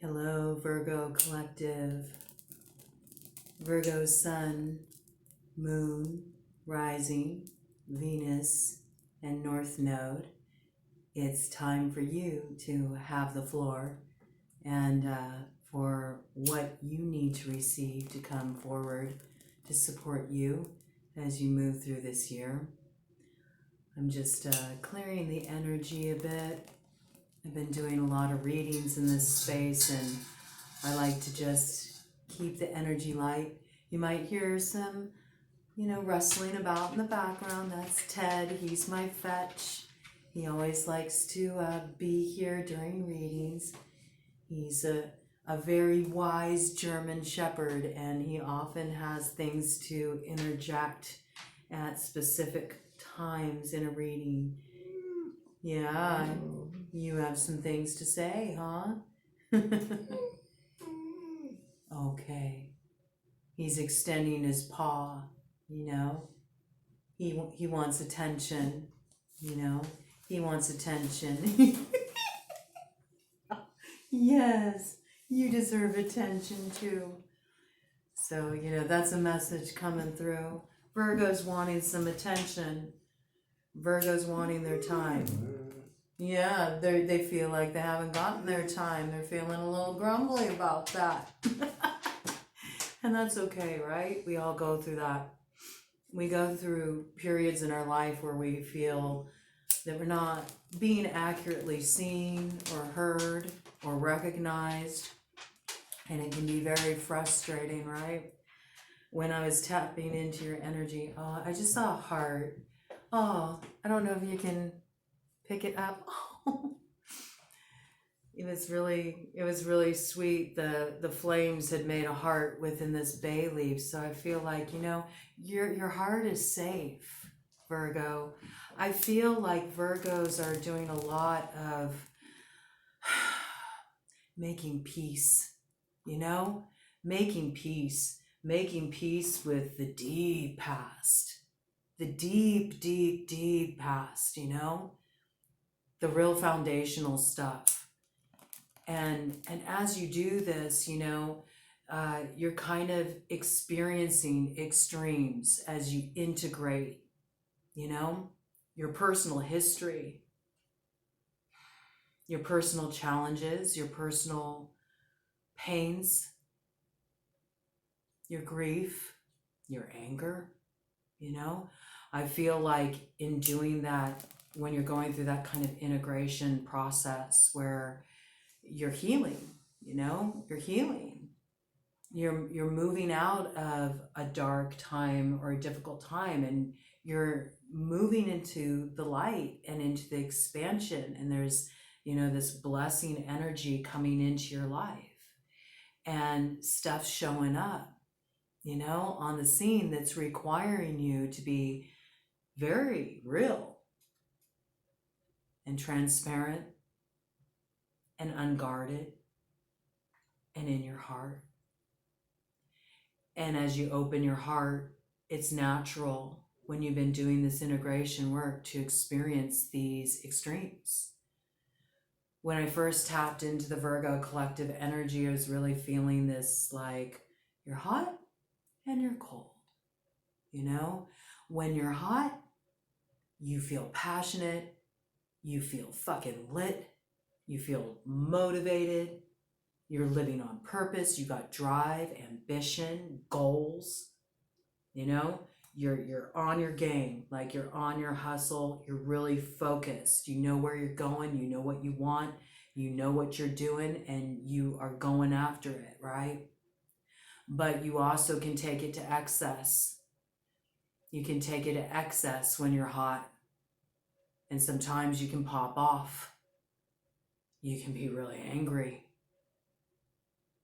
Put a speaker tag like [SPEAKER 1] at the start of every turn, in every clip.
[SPEAKER 1] Hello, Virgo Collective. Virgo Sun, Moon, Rising, Venus, and North Node. It's time for you to have the floor and for what you need to receive to come forward to support you as you move through this year. I'm just clearing the energy a bit. I've been doing a lot of readings in this space, and I like to just keep the energy light. You might hear some, rustling about in the background. That's Ted. He's my fetch. He always likes to be here during readings. He's a very wise German shepherd, and he often has things to interject at specific times in a reading. Yeah, you have some things to say, huh? Okay. He's extending his paw, He wants attention, He wants attention. Yes, you deserve attention too. So, that's a message coming through. Virgo's wanting some attention. Virgo's wanting their time. Yeah, they feel like they haven't gotten their time. They're feeling a little grumbly about that. And that's okay, right? We all go through that. We go through periods in our life where we feel that we're not being accurately seen or heard or recognized. And it can be very frustrating, right? When I was tapping into your energy, I just saw a heart. I don't know if you can pick it up. It was really sweet. The flames had made a heart within this bay leaf. So I feel like, your heart is safe, Virgo. I feel like Virgos are doing a lot of making peace, making peace with the deep past, the deep, deep, deep past, the real foundational stuff. And as you do this, you're kind of experiencing extremes as you integrate, your personal history, your personal challenges, your personal pains, your grief, your anger, I feel like in doing that, when you're going through that kind of integration process where you're healing, you're healing. You're moving out of a dark time or a difficult time, and you're moving into the light and into the expansion, and there's, this blessing energy coming into your life and stuff showing up, on the scene that's requiring you to be very real and transparent and unguarded and in your heart. And as you open your heart, it's natural when you've been doing this integration work to experience these extremes. When I first tapped into the Virgo collective energy, I was really feeling this, like, you're hot and you're cold. When you're hot, you feel passionate, you feel fucking lit, you feel motivated, you're living on purpose, you got drive, ambition, goals, you're on your game, like you're on your hustle, you're really focused, you know where you're going, you know what you want, you know what you're doing, and you are going after it, right? But you also can take it to excess. You can take it to excess when you're hot, and sometimes you can pop off. You can be really angry.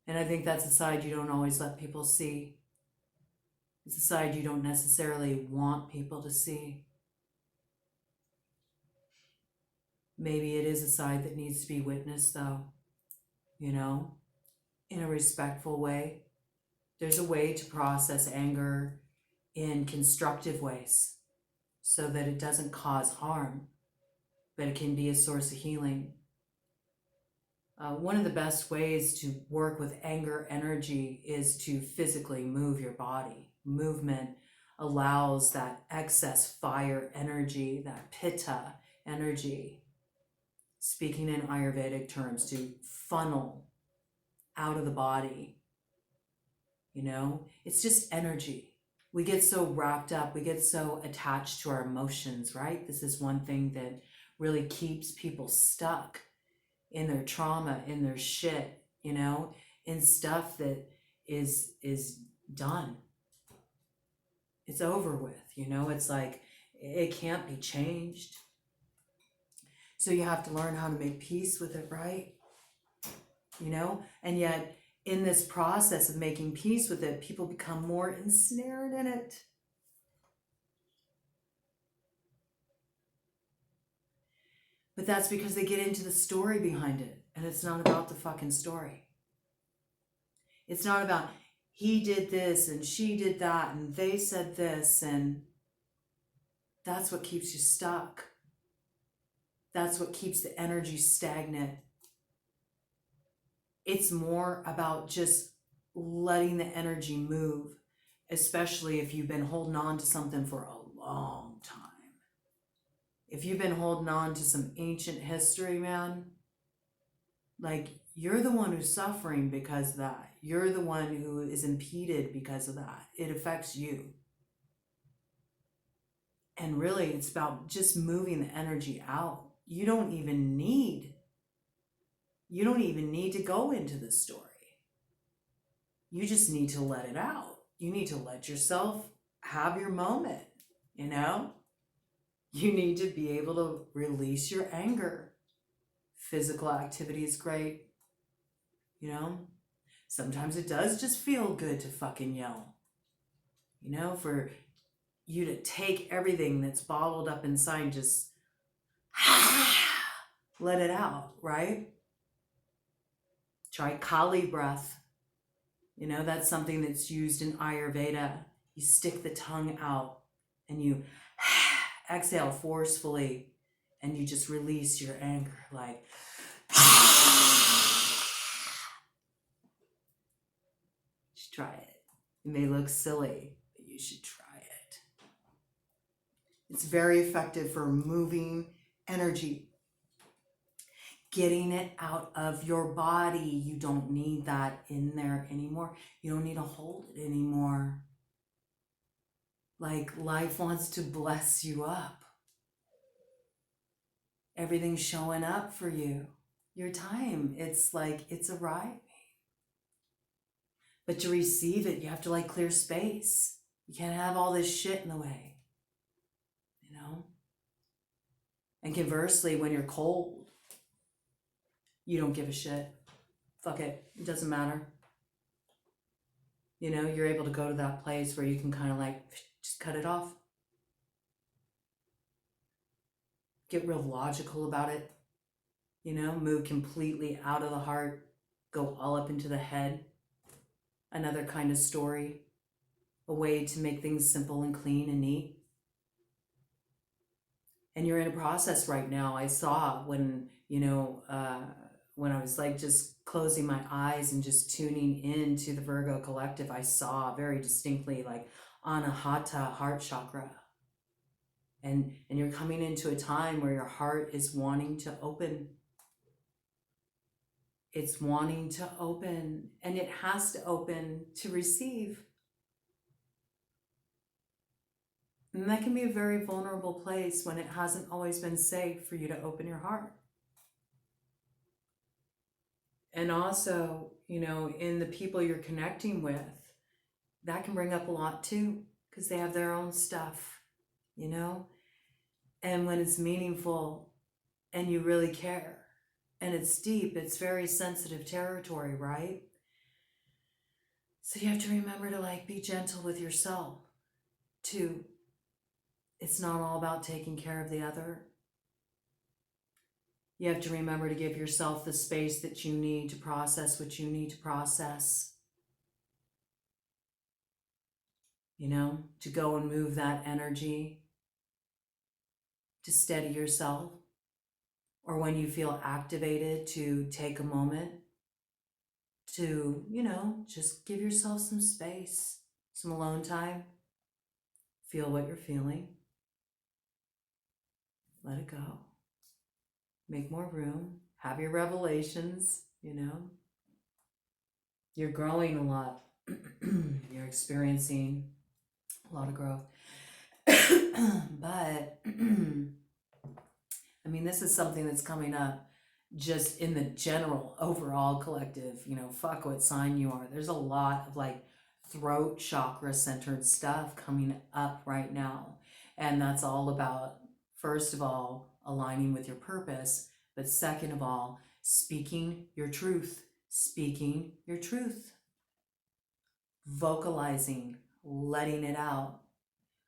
[SPEAKER 1] And I think that's a side you don't always let people see. It's a side you don't necessarily want people to see. Maybe it is a side that needs to be witnessed, though, in a respectful way. There's a way to process anger in constructive ways so that it doesn't cause harm, but it can be a source of healing. One of the best ways to work with anger energy is to physically move your body. Movement allows that excess fire energy, that pitta energy, speaking in Ayurvedic terms, to funnel out of the body. You know, it's just energy. We get so wrapped up, we get so attached to our emotions, right? This is one thing that really keeps people stuck in their trauma, in their shit, you know, in stuff that is done. It's over with, you know, it's like it can't be changed. So you have to learn how to make peace with it, right? You know, and yet in this process of making peace with it, people become more ensnared in it. But that's because they get into the story behind it, and it's not about the fucking story. It's not about he did this and she did that and they said this, and that's what keeps you stuck. That's what keeps the energy stagnant. It's more about just letting the energy move, especially if you've been holding on to something for a long time. If you've been holding on to some ancient history, man, like you're the one who's suffering because of that. You're the one who is impeded because of that. It affects you. And really, it's about just moving the energy out. You don't even need to go into the story. You just need to let it out. You need to let yourself have your moment, you know? You need to be able to release your anger. Physical activity is great, you know? Sometimes it does just feel good to fucking yell, you know, for you to take everything that's bottled up inside and just let it out, right? Try Kali breath. You know, that's something that's used in Ayurveda. You stick the tongue out and you exhale forcefully and you just release your anger, like you should try it. It may look silly, but you should try it. It's very effective for moving energy, getting it out of your body. You don't need that in there anymore. You don't need to hold it anymore. Like life wants to bless you up. Everything's showing up for you. Your time, it's like it's arriving. But to receive it, you have to like clear space. You can't have all this shit in the way, you know? And conversely, when you're cold, you don't give a shit. Fuck it. It doesn't matter. You know, you're able to go to that place where you can kind of like just cut it off. Get real logical about it. You know, move completely out of the heart, go all up into the head. Another kind of story. A way to make things simple and clean and neat. And you're in a process right now. I saw when, you know, when I was like just closing my eyes and just tuning into the Virgo collective, I saw very distinctly like Anahata heart chakra. And you're coming into a time where your heart is wanting to open. It's wanting to open, and it has to open to receive. And that can be a very vulnerable place when it hasn't always been safe for you to open your heart. And also, you know, in the people you're connecting with, that can bring up a lot too, because they have their own stuff, you know? And when it's meaningful and you really care and it's deep, it's very sensitive territory, right? So you have to remember to like be gentle with yourself too. It's not all about taking care of the other. You have to remember to give yourself the space that you need to process what you need to process. You know, to go and move that energy, to steady yourself. or when you feel activated, to take a moment to, just give yourself some space, some alone time. Feel what you're feeling. Let it go. Make more room. Have your revelations, You're growing a lot. You're experiencing a lot of growth. But, this is something that's coming up just in the general overall collective, fuck what sign you are. There's a lot of like throat chakra centered stuff coming up right now. And that's all about, first of all, aligning with your purpose, but second of all, speaking your truth, vocalizing, letting it out.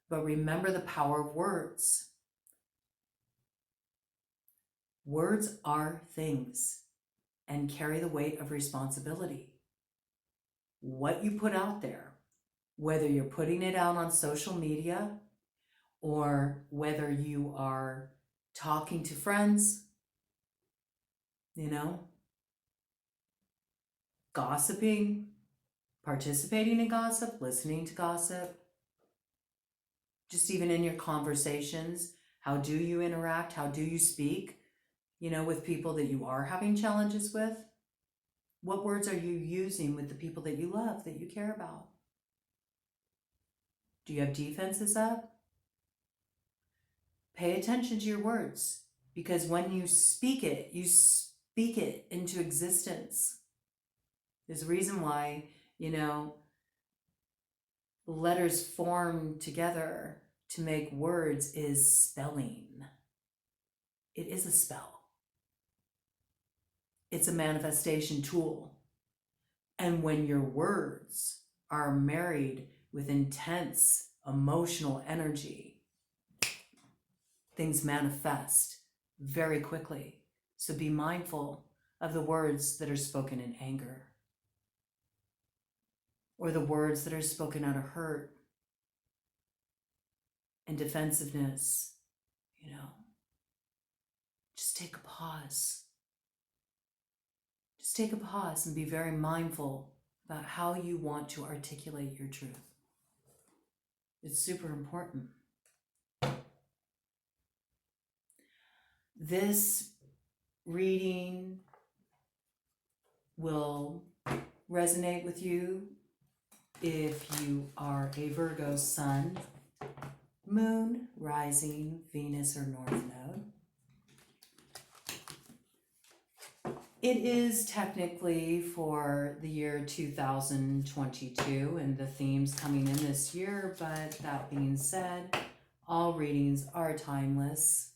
[SPEAKER 1] But remember the power of words. Words are things and carry the weight of responsibility. What you put out there, whether you're putting it out on social media or whether you are talking to friends, gossiping, participating in gossip, listening to gossip, just even in your conversations, how do you interact? How do you speak, with people that you are having challenges with? What words are you using with the people that you love, that you care about? Do you have defenses up? Pay attention to your words, because when you speak it into existence. There's a reason why, letters form together to make words is spelling. It is a spell. It's a manifestation tool. And when your words are married with intense emotional energy, things manifest very quickly. So be mindful of the words that are spoken in anger, or the words that are spoken out of hurt and defensiveness. Just take a pause. Just take a pause and be very mindful about how you want to articulate your truth. It's super important. This reading will resonate with you if you are a Virgo sun, moon, rising, Venus, or North Node. It is technically for the year 2022 and the themes coming in this year, but that being said, all readings are timeless.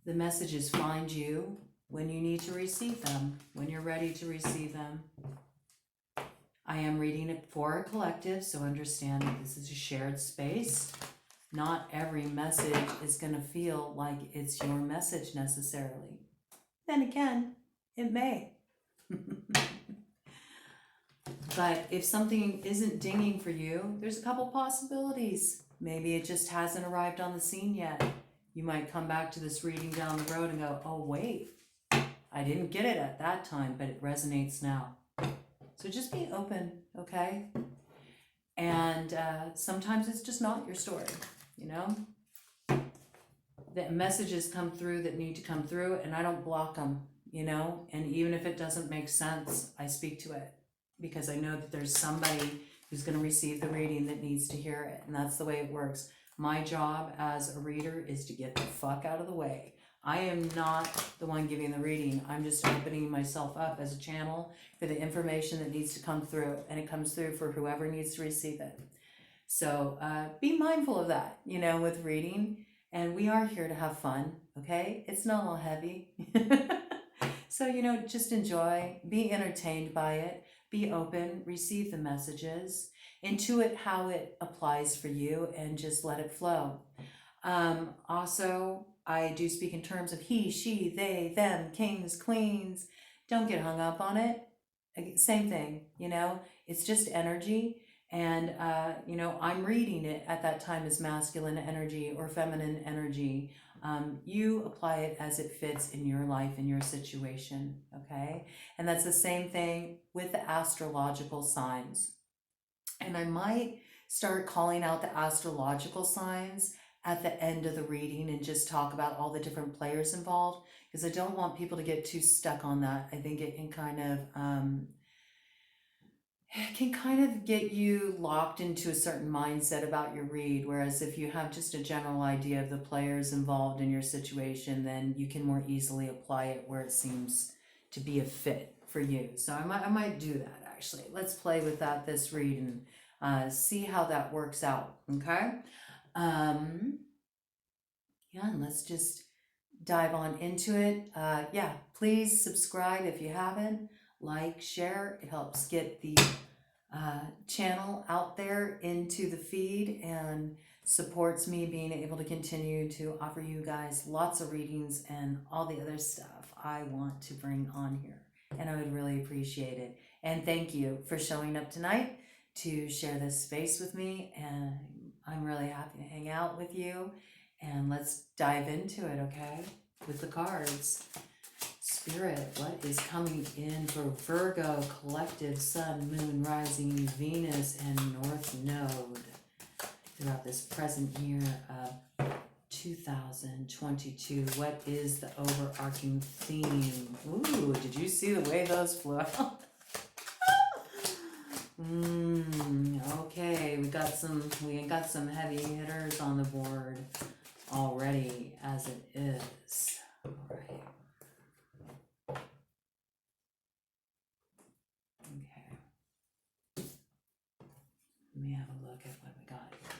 [SPEAKER 1] The messages find you when you need to receive them, when you're ready to receive them. I am reading it for a collective, so understand that this is a shared space. Not every message is going to feel like it's your message necessarily. Then again, it may. But if something isn't dinging for you, there's a couple possibilities. Maybe it just hasn't arrived on the scene yet. You might come back to this reading down the road and go, oh wait, I didn't get it at that time, but it resonates now. So just be open, okay? And sometimes it's just not your story, The messages come through that need to come through, and I don't block them, And even if it doesn't make sense, I speak to it, because I know that there's somebody who's going to receive the reading that needs to hear it, and that's the way it works. My job as a reader is to get the fuck out of the way. I am not the one giving the reading. I'm just opening myself up as a channel for the information that needs to come through, and it comes through for whoever needs to receive it. So be mindful of that, with reading. And we are here to have fun, okay? It's not all heavy. So, just enjoy, be entertained by it, be open, receive the messages, intuit how it applies for you, and just let it flow. Also, I do speak in terms of he, she, they, them, kings, queens. Don't get hung up on it. Same thing, it's just energy. And, I'm reading it at that time as masculine energy or feminine energy. You apply it as it fits in your life, in your situation, okay? And that's the same thing with the astrological signs. And I might start calling out the astrological signs at the end of the reading and just talk about all the different players involved, because I don't want people to get too stuck on that. I think it can kind of get you locked into a certain mindset about your read, whereas if you have just a general idea of the players involved in your situation, then you can more easily apply it where it seems to be a fit for you. So I might do that actually. Let's play with that this read and see how that works out, okay? Yeah, and let's just dive on into it. Yeah, please subscribe if you haven't. Like, share. It helps get the channel out there into the feed and supports me being able to continue to offer you guys lots of readings and all the other stuff I want to bring on here. And I would really appreciate it. And thank you for showing up tonight to share this space with me. And I'm really happy to hang out with you. And let's dive into it, okay? With the cards. Spirit, what is coming in for Virgo, collective, Sun, Moon, Rising, Venus, and North Node throughout this present year of 2022? What is the overarching theme? Ooh, did you see the way those flew out? Okay, we got some heavy hitters on the board already as it is. All right. Okay. Let me have a look at what we got here.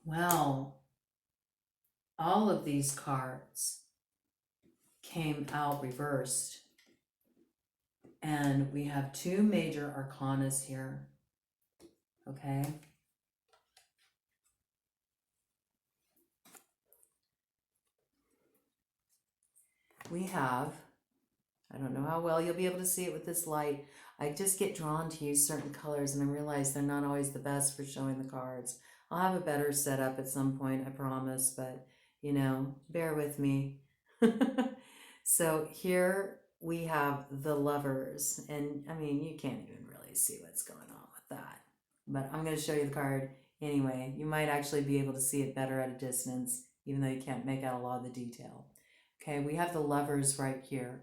[SPEAKER 1] Well, all of these cards came out reversed. And we have two major arcanas here. Okay. We have, I don't know how well you'll be able to see it with this light. I just get drawn to use certain colors and I realize they're not always the best for showing the cards. I'll have a better setup at some point, I promise, but you know, bear with me. So here we have the Lovers, and I mean, you can't even really see what's going on with that, but I'm going to show you the card anyway. You might actually be able to see it better at a distance, even though you can't make out a lot of the detail. Okay, we have the Lovers right here.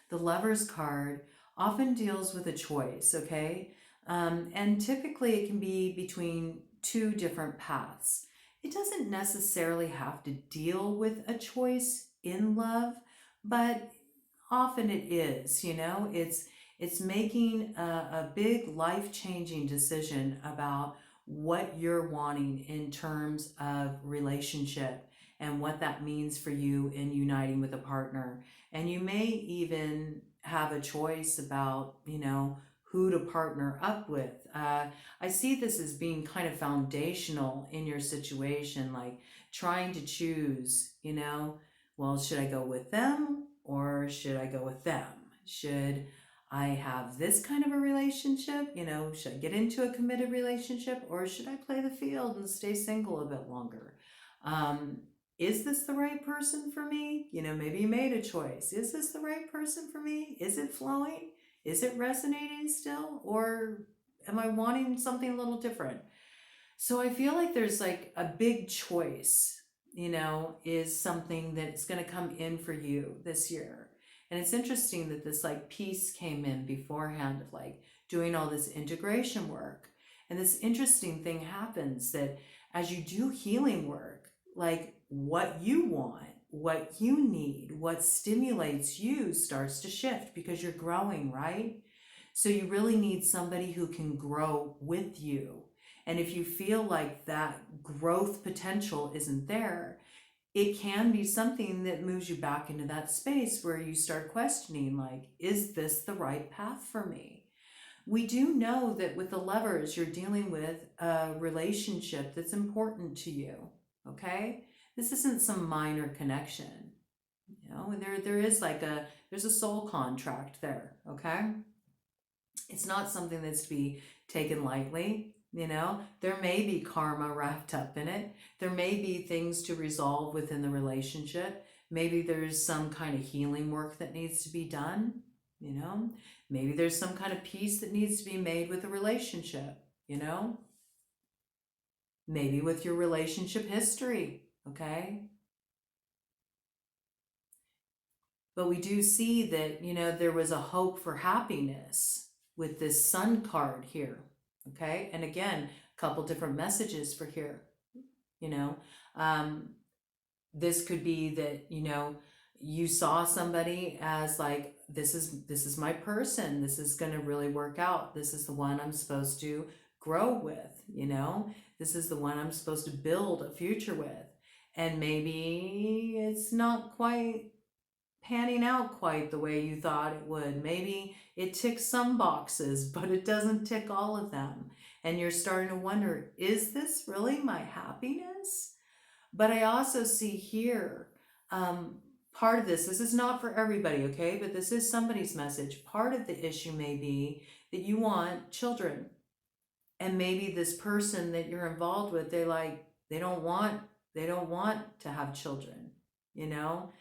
[SPEAKER 1] The Lovers card often deals with a choice, okay? And typically it can be between two different paths. It doesn't necessarily have to deal with a choice in love, but often it is, you know? It's making a big life-changing decision about what you're wanting in terms of relationship and what that means for you in uniting with a partner. And you may even have a choice about, you know, who to partner up with. I see this as being kind of foundational in your situation, like trying to choose, you know, well, should I go with them or should I go with them? Should I have this kind of a relationship? You know, should I get into a committed relationship or should I play the field and stay single a bit longer? Is this the right person for me? You know, maybe you made a choice. Is this the right person for me? Is it flowing? Is it resonating still? Or am I wanting something a little different? So I feel like there's like a big choice, you know, is something that's going to come in for you this year. And it's interesting that this like piece came in beforehand of like doing all this integration work. And this interesting thing happens that as you do healing work, like what you want, what you need, what stimulates you starts to shift because you're growing, right? So you really need somebody who can grow with you. And if you feel like that growth potential isn't there, it can be something that moves you back into that space where you start questioning, like, is this the right path for me? We do know that with the Lovers, you're dealing with a relationship that's important to you, okay? This isn't some minor connection, you know, there is like there's a soul contract there, okay? It's not something that's to be taken lightly. You know, there may be karma wrapped up in it. There may be things to resolve within the relationship. Maybe there's some kind of healing work that needs to be done, you know. Maybe there's some kind of peace that needs to be made with the relationship, you know. Maybe with your relationship history, okay? But we do see that, you know, there was a hope for happiness with this Sun card here, okay? And again, a couple different messages for here, you know. This could be that, you know, you saw somebody as like, this is my person. This is going to really work out. This is the one I'm supposed to grow with, you know. This is the one I'm supposed to build a future with. And maybe it's not quite panning out quite the way you thought it would. Maybe it ticks some boxes, but it doesn't tick all of them. And you're starting to wonder, is this really my happiness? But I also see here, part of this is not for everybody, okay? But this is somebody's message. Part of the issue may be that you want children. And maybe this person that you're involved with, they don't want to have children, you know?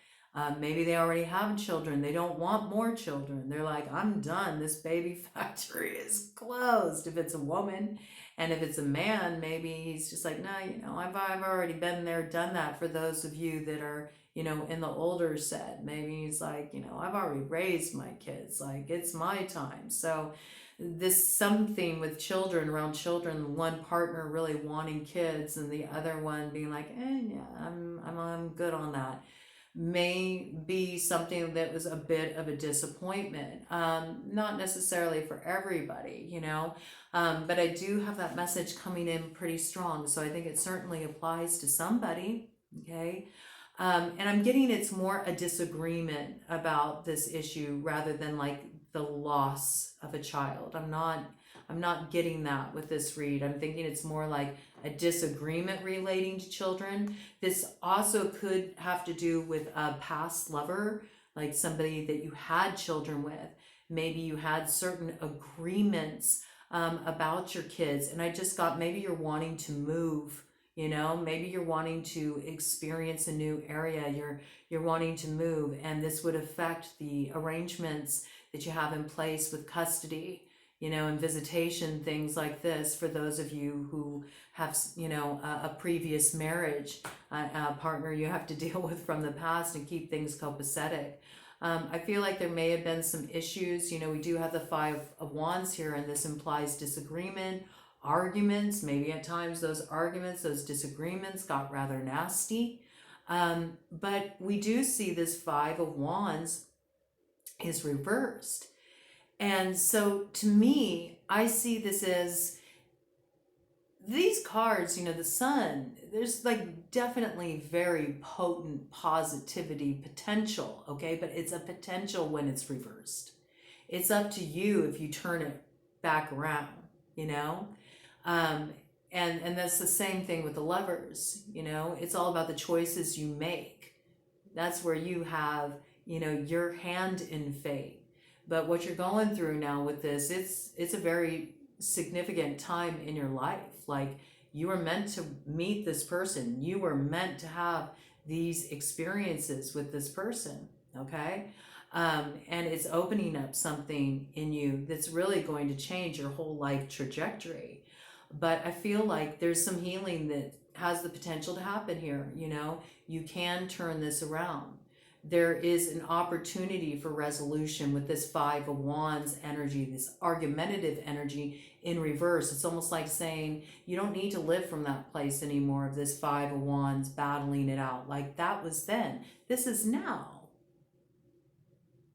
[SPEAKER 1] Maybe they already have children. They don't want more children. They're like, I'm done. This baby factory is closed. If it's a woman, and if it's a man, maybe he's just like, no, you know, I've already been there, done that. For those of you that are, you know, in the older set, maybe he's like, you know, I've already raised my kids. Like, it's my time. So this something with children, around children, one partner really wanting kids and the other one being like, yeah, I'm good on that, may be something that was a bit of a disappointment. Not necessarily for everybody, you know, but I do have that message coming in pretty strong. So I think it certainly applies to somebody, okay? And I'm getting it's more a disagreement about this issue rather than like the loss of a child. I'm not getting that with this read. I'm thinking it's more like a disagreement relating to children. This also could have to do with a past lover, like somebody that you had children with. Maybe you had certain agreements about your kids. And I just got, maybe you're wanting to move, you know, maybe you're wanting to experience a new area. You're wanting to move, and this would affect the arrangements that you have in place with custody, you know, and visitation, things like this. For those of you who have, you know, a previous marriage, a partner you have to deal with from the past and keep things copacetic. I feel like there may have been some issues. You know, we do have the Five of Wands here, and this implies disagreement, arguments. Maybe at times those arguments, those disagreements got rather nasty. But we do see this Five of Wands is reversed. And so to me, I see this as these cards, you know, the Sun, there's like definitely very potent positivity potential, okay? But it's a potential when it's reversed. It's up to you if you turn it back around, you know? And that's the same thing with the Lovers, you know? It's all about the choices you make. That's where you have, you know, your hand in fate. But what you're going through now with this, it's a very significant time in your life. Like, you were meant to meet this person. You were meant to have these experiences with this person, okay? And it's opening up something in you that's really going to change your whole life trajectory. But I feel like there's some healing that has the potential to happen here, you know? You can turn this around. There is an opportunity for resolution with this Five of Wands energy, this argumentative energy in reverse. It's almost like saying you don't need to live from that place anymore of this Five of Wands battling it out. Like, that was then. This is now.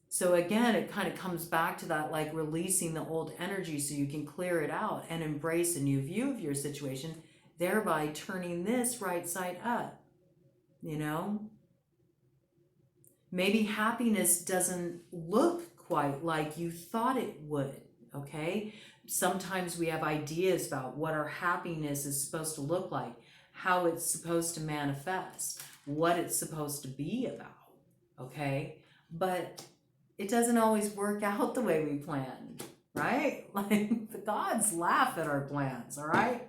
[SPEAKER 1] So again, it kind of comes back to that, like releasing the old energy so you can clear it out and embrace a new view of your situation, thereby turning this right side up, you know? Maybe happiness doesn't look quite like you thought it would, okay? Sometimes we have ideas about what our happiness is supposed to look like, how it's supposed to manifest, what it's supposed to be about, okay? But it doesn't always work out the way we planned, right? Like, the gods laugh at our plans, all right?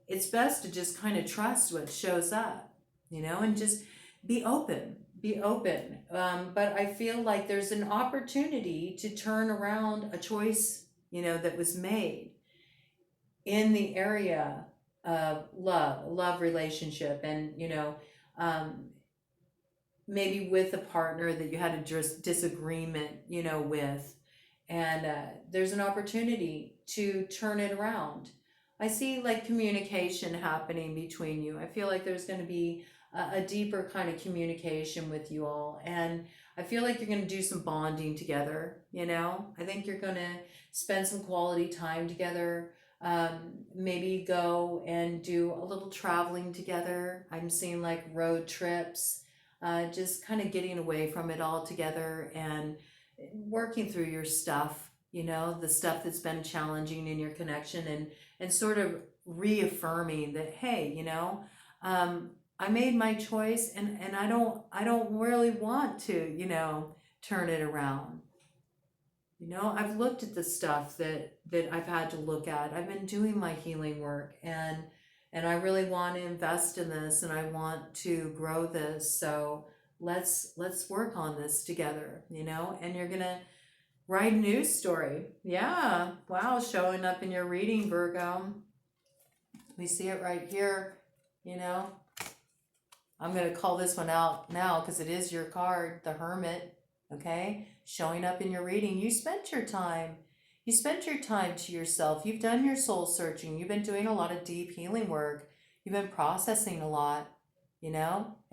[SPEAKER 1] It's best to just kind of trust what shows up, and just be open. Be open. But I feel like there's an opportunity to turn around a choice, that was made in the area of love relationship, and um, maybe with a partner that you had a disagreement, with, and there's an opportunity to turn it around. I see like communication happening between you. I feel like there's going to be a deeper kind of communication with you all, and I feel like you're going to do some bonding together. I think you're going to spend some quality time together. Maybe go and do a little traveling together. I'm seeing like road trips, just kind of getting away from it all together and working through your stuff, the stuff that's been challenging in your connection, and sort of reaffirming that, hey, I made my choice, and I don't really want to, turn it around. I've looked at the stuff that I've had to look at. I've been doing my healing work, and I really want to invest in this, and I want to grow this. So let's work on this together, and you're going to write a news story. Yeah. Wow. Showing up in your reading, Virgo. We see it right here, I'm going to call this one out now because it is your card, the Hermit. Okay. Showing up in your reading. You spent your time. You spent your time to yourself. You've done your soul searching. You've been doing a lot of deep healing work. You've been processing a lot, and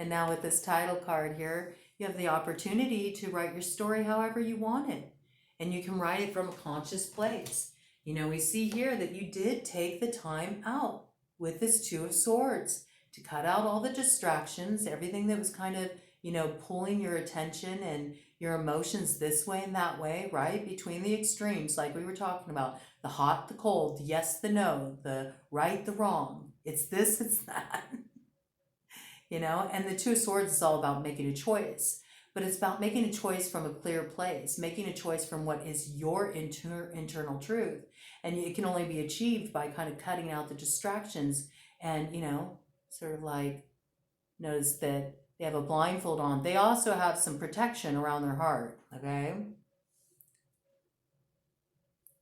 [SPEAKER 1] now with this title card here, you have the opportunity to write your story however you want it. And you can write it from a conscious place. We see here that you did take the time out with this Two of Swords to cut out all the distractions, everything that was kind of, pulling your attention and your emotions this way and that way, right? Between the extremes, like we were talking about, the hot, the cold, the yes, the no, the right, the wrong. It's this, it's that. And the Two of Swords is all about making a choice, but it's about making a choice from a clear place, making a choice from what is your internal truth. And it can only be achieved by kind of cutting out the distractions and, sort of like notice that they have a blindfold on. They also have some protection around their heart, okay?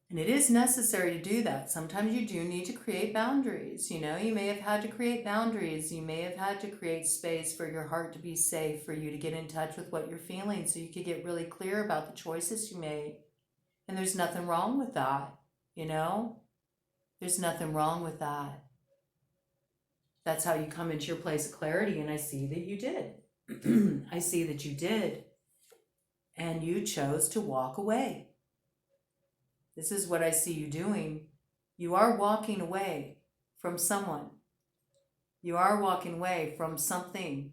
[SPEAKER 1] And it is necessary to do that. Sometimes you do need to create boundaries. You may have had to create boundaries. You may have had to create space for your heart to be safe, for you to get in touch with what you're feeling so you could get really clear about the choices you made. And there's nothing wrong with that, There's nothing wrong with that. That's how you come into your place of clarity, and I see that you did. I see that you did. And you chose to walk away. This is what I see you doing. You are walking away from someone. You are walking away from something.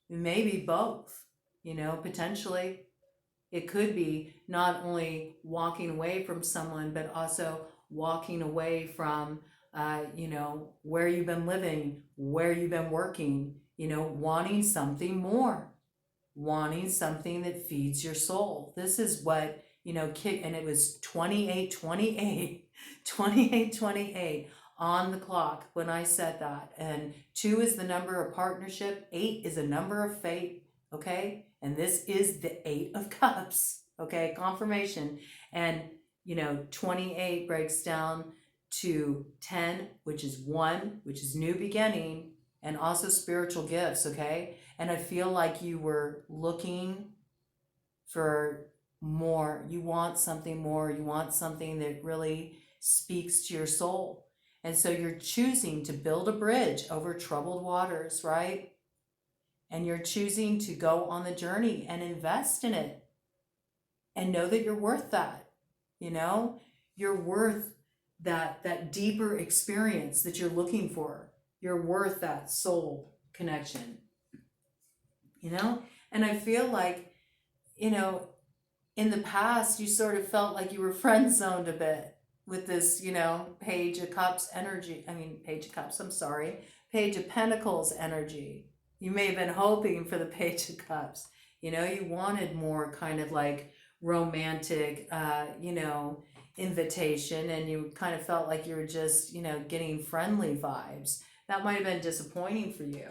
[SPEAKER 1] Maybe both, potentially. It could be not only walking away from someone, but also walking away from where you've been living, where you've been working, wanting something more, wanting something that feeds your soul. This is what, and it was 28 on the clock when I said that. And 2 is the number of partnership. 8 is a number of fate. Okay. And this is the 8 of Cups. Okay. Confirmation. And, 28 breaks down to 10, which is 1, which is new beginning, and also spiritual gifts, okay? And I feel like you were looking for more. You want something more. You want something that really speaks to your soul. And so you're choosing to build a bridge over troubled waters, right? And you're choosing to go on the journey and invest in it. And know that you're worth that, You're worth that deeper experience that you're looking for. You're worth that soul connection, And I feel like, in the past, you sort of felt like you were friend zoned a bit with this, Page of Cups energy. Page of Pentacles energy. You may have been hoping for the Page of Cups. You wanted more kind of like romantic, invitation and you kind of felt like you were just, you know, getting friendly vibes. That might have been disappointing for you.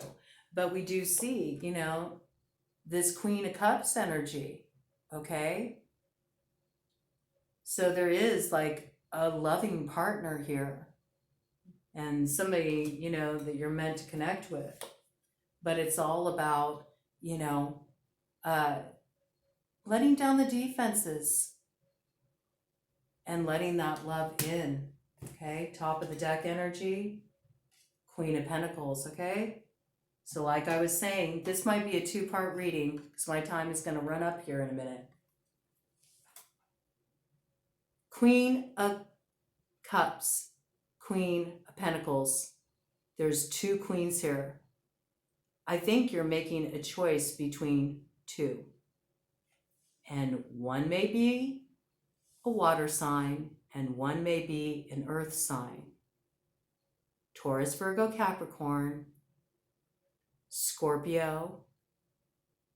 [SPEAKER 1] But we do see, you know, this Queen of Cups energy, okay? So there is like a loving partner here and somebody, you know, that you're meant to connect with. But it's all about, you know, letting down the defenses and letting that love in, okay? Top of the deck energy, Queen of Pentacles, okay? So like I was saying, this might be a two-part reading because my time is going to run up here in a minute. Queen of Cups, Queen of Pentacles. There's two queens here. I think you're making a choice between two. And one may be a water sign and one may be an earth sign. Taurus, Virgo, Capricorn, Scorpio,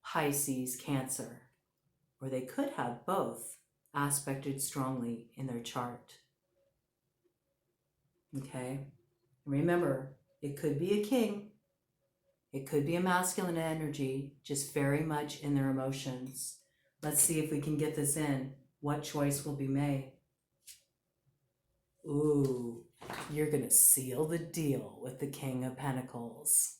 [SPEAKER 1] Pisces, Cancer. Or they could have both aspected strongly in their chart. Okay? Remember, it could be a king. It could be a masculine energy, just very much in their emotions. Let's see if we can get this in. What choice will be made? Ooh, you're going to seal the deal with the King of Pentacles.